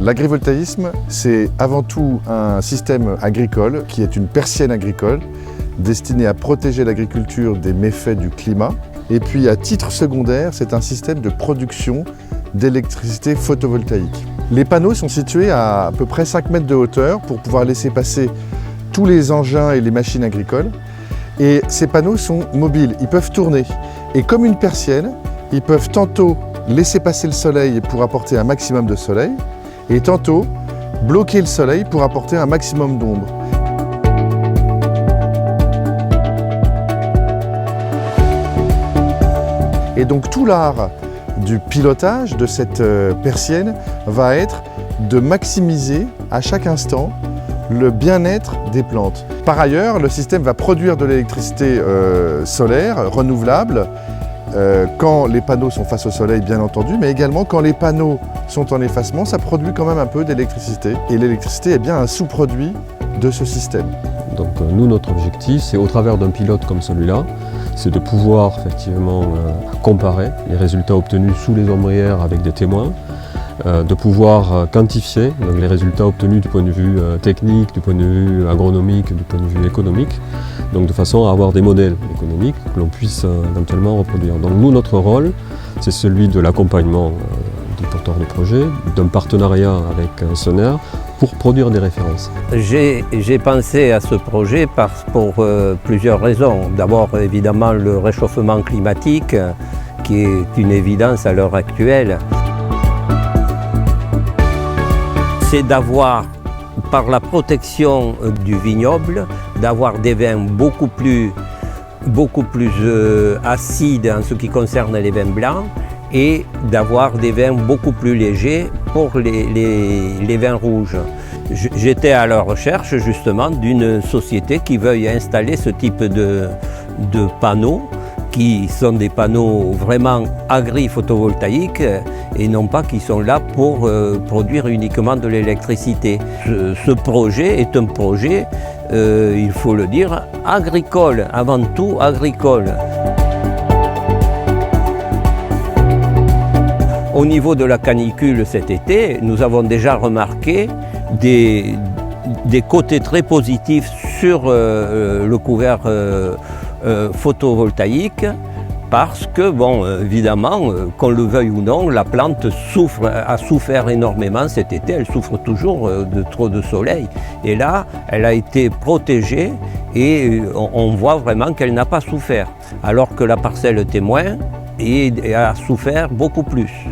L'agrivoltaïsme, c'est avant tout un système agricole qui est une persienne agricole destinée à protéger l'agriculture des méfaits du climat. Et puis à titre secondaire, c'est un système de production d'électricité photovoltaïque. Les panneaux sont situés à peu près 5 mètres de hauteur pour pouvoir laisser passer tous les engins et les machines agricoles. Et ces panneaux sont mobiles, ils peuvent tourner. Et comme une persienne, ils peuvent tantôt laisser passer le soleil pour apporter un maximum de soleil, et tantôt bloquer le soleil pour apporter un maximum d'ombre. Et donc tout l'art du pilotage de cette persienne va être de maximiser à chaque instant le bien-être des plantes. Par ailleurs, le système va produire de l'électricité solaire renouvelable quand les panneaux sont face au soleil, bien entendu, mais également quand les panneaux sont en effacement, ça produit quand même un peu d'électricité. Et l'électricité est bien un sous-produit de ce système. Donc nous, notre objectif, c'est au travers d'un pilote comme celui-là, c'est de pouvoir effectivement comparer les résultats obtenus sous les ombrières avec des témoins, de pouvoir quantifier donc, les résultats obtenus du point de vue technique, du point de vue agronomique, du point de vue économique, donc de façon à avoir des modèles économiques que l'on puisse éventuellement reproduire. Donc nous, notre rôle, c'est celui de l'accompagnement des porteurs de projet, d'un partenariat avec Soner pour produire des références. J'ai pensé à ce projet pour plusieurs raisons. D'abord, évidemment, le réchauffement climatique, qui est une évidence à l'heure actuelle. C'est d'avoir, par la protection du vignoble, d'avoir des vins beaucoup plus acides en ce qui concerne les vins blancs et d'avoir des vins beaucoup plus légers pour les vins rouges. J'étais à la recherche justement d'une société qui veuille installer ce type de panneaux qui sont des panneaux vraiment agri-photovoltaïques et non pas qui sont là pour produire uniquement de l'électricité. Ce projet est un projet, il faut le dire, agricole, avant tout agricole. Au niveau de la canicule cet été, nous avons déjà remarqué des côtés très positifs sur le couvert photovoltaïque parce que, bon, évidemment, qu'on le veuille ou non, la plante a souffert énormément cet été, elle souffre toujours de trop de soleil. Et là, elle a été protégée et on voit vraiment qu'elle n'a pas souffert, alors que la parcelle témoin a souffert beaucoup plus.